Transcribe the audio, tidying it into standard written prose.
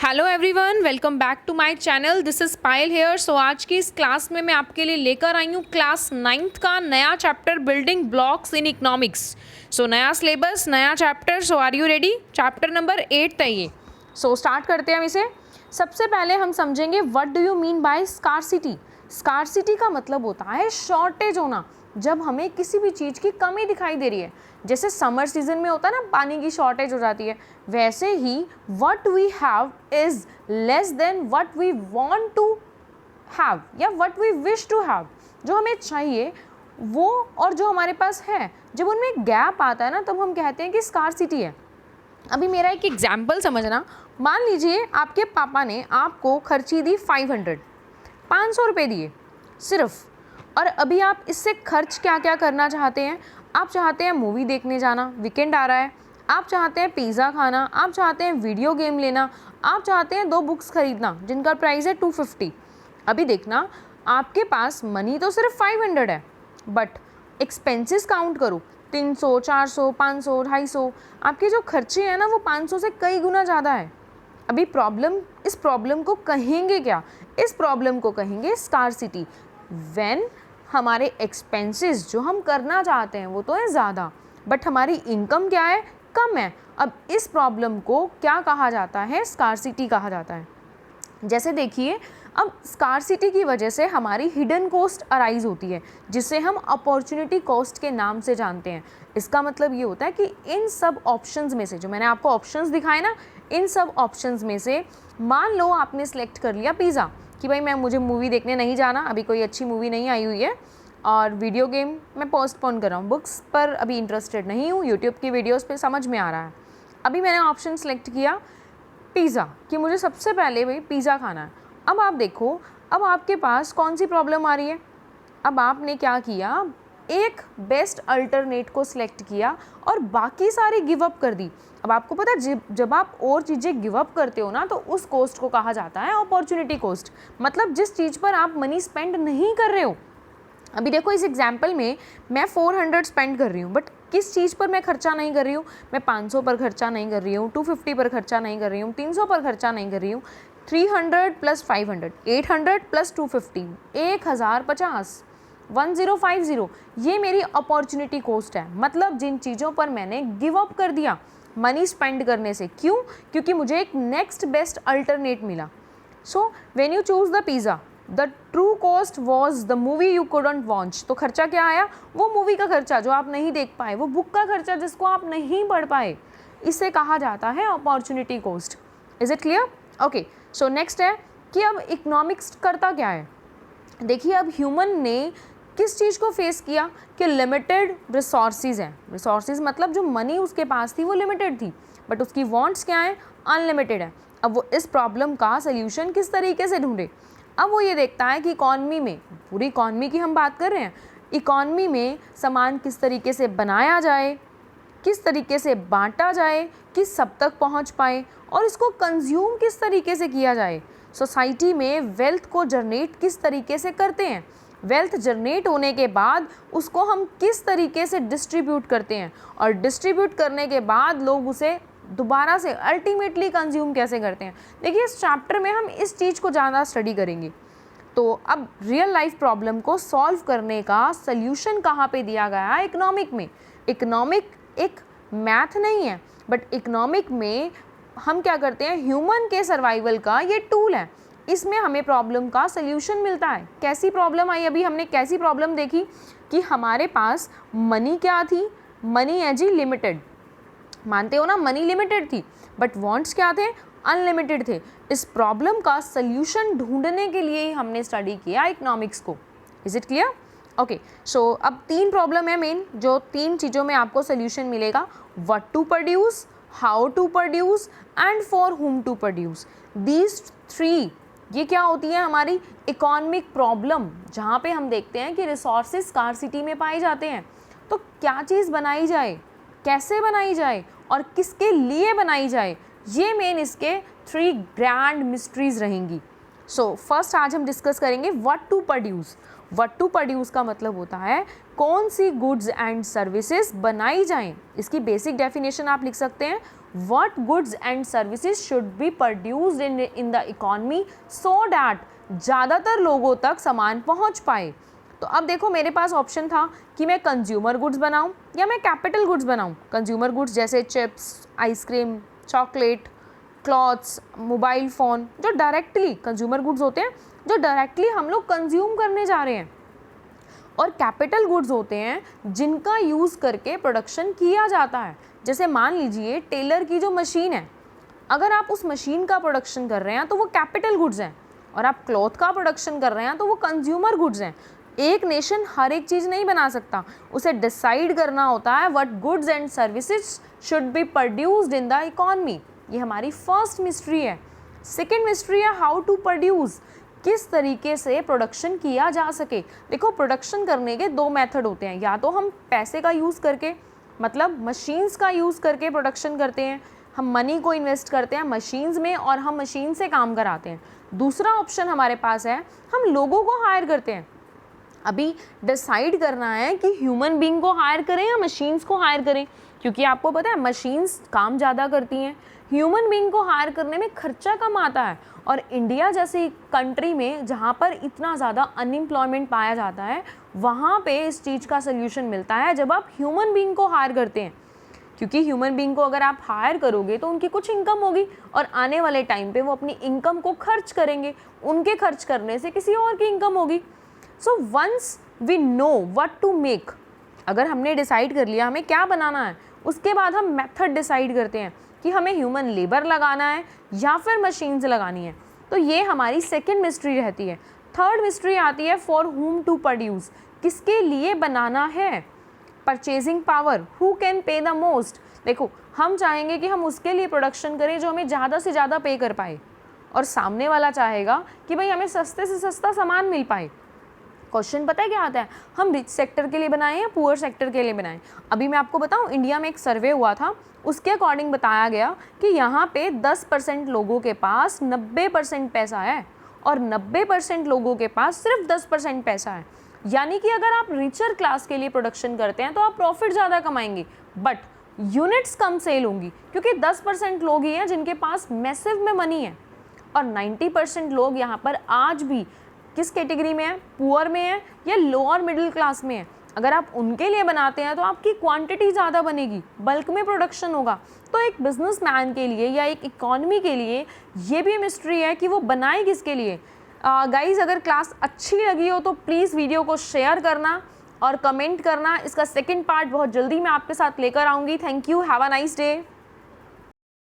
Hello everyone, welcome back to my channel. This is Payal here. So आज की इस class में मैं आपके लिए लेकर आई हूँ क्लास 9th का नया chapter building blocks in economics. So नया सिलेबस, नया chapter. So are you ready? Chapter number 8 है ये। सो स्टार्ट करते हैं हम इसे। सबसे पहले हम समझेंगे what do you mean by scarcity. Scarcity का मतलब होता है शॉर्टेज होना, जब हमें किसी भी चीज़ की कमी दिखाई दे रही है। जैसे समर सीजन में होता है ना, पानी की शॉर्टेज हो जाती है, वैसे ही what we have is less than what we want to have या what we wish to have. जो हमें चाहिए वो और जो हमारे पास है, जब उनमें गैप आता है ना, तब हम कहते हैं कि स्कार्सिटी है। अभी मेरा एक एग्जाम्पल समझना। मान लीजिए आपके पापा ने आपको खर्ची दी 500 रुपये दिए सिर्फ, और अभी आप इससे खर्च क्या क्या करना चाहते हैं। आप चाहते हैं मूवी देखने जाना, वीकेंड आ रहा है। आप चाहते हैं पिज़्ज़ा खाना, आप चाहते हैं वीडियो गेम लेना, आप चाहते हैं 2 बुक्स खरीदना जिनका प्राइस है 250। अभी देखना, आपके पास मनी तो सिर्फ 500 है, बट एक्सपेंसेस काउंट करो 300, 400, 500, 250। आपके जो खर्चे हैं ना, वो 500 से कई गुना ज़्यादा है। अभी इस प्रॉब्लम को कहेंगे क्या? इस प्रॉब्लम को कहेंगे स्कार्सिटी। व्हेन हमारे एक्सपेंसेस जो हम करना चाहते हैं वो तो है ज़्यादा, बट हमारी इनकम क्या है? कम है। अब इस प्रॉब्लम को क्या कहा जाता है? स्कार्सिटी कहा जाता है। जैसे देखिए, अब स्कार्सिटी की वजह से हमारी हिडन कॉस्ट अराइज होती है, जिसे हम अपॉर्चुनिटी कॉस्ट के नाम से जानते हैं। इसका मतलब ये होता है कि इन सब ऑप्शंस में से, जो मैंने आपको ऑप्शंस दिखाए ना, इन सब ऑप्शंस में से मान लो आपने सेलेक्ट कर लिया पिज़्ज़ा, कि भाई मुझे मूवी देखने नहीं जाना, अभी कोई अच्छी मूवी नहीं आई हुई है, और वीडियो गेम मैं पोस्टपोन कर रहा हूँ, बुक्स पर अभी इंटरेस्टेड नहीं हूँ, यूट्यूब की वीडियोस पे समझ में आ रहा है। अभी मैंने ऑप्शन सेलेक्ट किया पिज़्ज़ा, कि मुझे सबसे पहले भाई पिज़्ज़ा खाना है। अब आप देखो, अब आपके पास कौन सी प्रॉब्लम आ रही है। अब आपने क्या किया, एक बेस्ट अल्टरनेट को सिलेक्ट किया और बाकी सारी गिव अप कर दी। अब आपको पता है, जब आप और चीज़ें गिव अप करते हो ना, तो उस कॉस्ट को कहा जाता है अपॉर्चुनिटी कॉस्ट। मतलब जिस चीज़ पर आप मनी स्पेंड नहीं कर रहे हो। अभी देखो, इस एग्जाम्पल में मैं 400 स्पेंड कर रही हूँ, बट किस चीज़ पर मैं खर्चा नहीं कर रही हूँ? मैं 500 पर खर्चा नहीं कर रही हूँ, 250 पर खर्चा नहीं कर रही हूँ, 300 पर खर्चा नहीं कर रही हूँ। 300 + 500, 800 + 250, 1050, 1050, ये मेरी अपॉर्चुनिटी कॉस्ट है। मतलब जिन चीज़ों पर मैंने गिव अप कर दिया मनी स्पेंड करने से। क्यों? क्योंकि मुझे एक नेक्स्ट बेस्ट अल्टरनेट मिला। So when you choose the pizza, the true cost was the movie you couldn't watch. तो खर्चा क्या आया? वो मूवी का खर्चा जो आप नहीं देख पाए, वो बुक का खर्चा जिसको आप नहीं पढ़ पाए। इसे कहा जाता है opportunity cost. Is it clear? Okay, so next है कि अब इकोनॉमिक्स करता क्या है। देखिए, अब ह्यूमन ने किस चीज़ को फेस किया कि लिमिटेड रिसोर्सेज हैं। रिसोर्सेज मतलब जो मनी उसके पास थी वो लिमिटेड थी, बट उसकी वांट्स क्या है? अनलिमिटेड है। अब वो इस प्रॉब्लम का सल्यूशन किस तरीके से ढूंढे? अब वो ये देखता है कि इकॉनमी में, पूरी इकॉनमी की हम बात कर रहे हैं, इकॉनमी में सामान किस तरीके से बनाया जाए, किस तरीके से बांटा जाए कि सब तक पहुंच पाए, और इसको कंज्यूम किस तरीके से किया जाए। सोसाइटी में वेल्थ को जनरेट किस तरीके से करते हैं, वेल्थ जनरेट होने के बाद उसको हम किस तरीके से डिस्ट्रीब्यूट करते हैं, और डिस्ट्रीब्यूट करने के बाद लोग उसे दोबारा से अल्टीमेटली कंज्यूम कैसे करते हैं। देखिए, इस चैप्टर में हम इस चीज़ को ज़्यादा स्टडी करेंगे। तो अब रियल लाइफ प्रॉब्लम को सॉल्व करने का सल्यूशन कहाँ पे दिया गया है? इकोनॉमिक में। इकोनॉमिक एक मैथ नहीं है, बट इकोनॉमिक में हम क्या करते हैं, ह्यूमन के सर्वाइवल का ये टूल है। इसमें हमें प्रॉब्लम का सल्यूशन मिलता है। कैसी प्रॉब्लम आई? अभी हमने कैसी प्रॉब्लम देखी कि हमारे पास मनी क्या थी? मनी है जी लिमिटेड, मानते हो ना, मनी लिमिटेड थी, बट वांट्स क्या थे? अनलिमिटेड थे। इस प्रॉब्लम का सल्यूशन ढूंढने के लिए ही हमने स्टडी किया इकोनॉमिक्स को। Is it clear? ओके, सो अब 3 प्रॉब्लम है मेन, जो 3 चीज़ों में आपको सल्यूशन मिलेगा। What to produce, how to produce and for whom to produce. These 3 ये क्या होती है? हमारी इकोनॉमिक प्रॉब्लम, जहाँ पे हम देखते हैं कि रिसोर्सेज स्कार्सिटी में पाए जाते हैं। तो क्या चीज़ बनाई जाए, कैसे बनाई जाए, और किसके लिए बनाई जाए, ये मेन इसके 3 ग्रैंड मिस्ट्रीज रहेंगी। सो फर्स्ट आज हम डिस्कस करेंगे what to produce. What to produce का मतलब होता है कौन सी गुड्स एंड सर्विसेज बनाई जाएं। इसकी बेसिक डेफिनेशन आप लिख सकते हैं, what goods and services should be produced in the economy so that ज़्यादातर लोगों तक सामान पहुंच पाए। तो अब देखो मेरे पास ऑप्शन था कि मैं कंज्यूमर गुड्स बनाऊं या मैं कैपिटल गुड्स बनाऊं। कंज्यूमर गुड्स जैसे chips, ice cream, chocolate, clothes, mobile phone, जो डायरेक्टली कंज्यूमर गुड्स होते हैं जो डायरेक्टली हम लोग कंज्यूम करने जा रहे हैं, और कैपिटल गुड्स होते हैं जिनका यूज़ करके प्रोडक्शन किया जाता है। जैसे मान लीजिए टेलर की जो मशीन है, अगर आप उस मशीन का प्रोडक्शन कर रहे हैं तो वो कैपिटल गुड्स हैं, और आप क्लॉथ का प्रोडक्शन कर रहे हैं तो वो कंज्यूमर गुड्स हैं। एक नेशन हर एक चीज़ नहीं बना सकता, उसे डिसाइड करना होता है what goods and services should be produced in the economy. ये हमारी फर्स्ट मिस्ट्री है। सेकेंड मिस्ट्री है हाउ टू प्रोड्यूस, किस तरीके से प्रोडक्शन किया जा सके। देखो प्रोडक्शन करने के दो मेथड होते हैं, या तो हम पैसे का यूज़ करके, मतलब मशीन्स का यूज़ करके प्रोडक्शन करते हैं, हम मनी को इन्वेस्ट करते हैं मशीन्स में और हम मशीन से काम कराते हैं। दूसरा ऑप्शन हमारे पास है हम लोगों को हायर करते हैं। अभी डिसाइड करना है कि ह्यूमन बीइंग को हायर करें या मशीन्स को हायर करें, क्योंकि आपको पता है मशीन्स काम ज़्यादा करती हैं, ह्यूमन बीइंग को हायर करने में खर्चा कम आता है। और इंडिया जैसी कंट्री में जहाँ पर इतना ज़्यादा अनएम्प्लॉयमेंट पाया जाता है, वहाँ पे इस चीज़ का सल्यूशन मिलता है जब आप ह्यूमन बीइंग को हायर करते हैं। क्योंकि ह्यूमन बीइंग को अगर आप हायर करोगे तो उनकी कुछ इनकम होगी और आने वाले टाइम पे वो अपनी इनकम को खर्च करेंगे, उनके खर्च करने से किसी और की इनकम होगी। So once we know what to make, अगर हमने डिसाइड कर लिया हमें क्या बनाना है, उसके बाद हम मेथड डिसाइड करते हैं कि हमें ह्यूमन लेबर लगाना है या फिर मशीन्स लगानी है। तो ये हमारी सेकेंड मिस्ट्री रहती है। थर्ड मिस्ट्री आती है फॉर हुम टू प्रोड्यूस, किसके लिए बनाना है। Purchasing power, who can pay the most. देखो हम चाहेंगे कि हम उसके लिए प्रोडक्शन करें जो हमें ज़्यादा से ज़्यादा पे कर पाए, और सामने वाला चाहेगा कि भाई हमें सस्ते से सस्ता सामान मिल पाए। क्वेश्चन पता है क्या आता है, हम रिच सेक्टर के लिए बनाएं या पुअर सेक्टर के लिए बनाएं। अभी मैं आपको बताऊं, इंडिया में एक सर्वे हुआ था, उसके अकॉर्डिंग बताया गया कि यहाँ पे 10% लोगों के पास 90% पैसा है और 90% लोगों के पास सिर्फ 10% पैसा है। यानी कि अगर आप रिचर क्लास के लिए प्रोडक्शन करते हैं तो आप प्रॉफिट ज़्यादा कमाएंगे, बट यूनिट्स कम सेल होंगी, क्योंकि 10% लोग ही हैं जिनके पास मैसिव में मनी है, और 90% लोग यहाँ पर आज भी किस कैटेगरी में है, पुअर में है या लोअर मिडिल क्लास में है। अगर आप उनके लिए बनाते हैं तो आपकी क्वांटिटी ज़्यादा बनेगी, बल्क में प्रोडक्शन होगा। तो एक बिजनेसमैन के लिए या एक इकॉनमी के लिए ये भी मिस्ट्री है कि वो बनाए किसके लिए। गाइज अगर क्लास अच्छी लगी हो तो प्लीज़ वीडियो को शेयर करना और कमेंट करना। इसका सेकंड पार्ट बहुत जल्दी मैं आपके साथ लेकर आऊँगी। Thank you, have a nice day.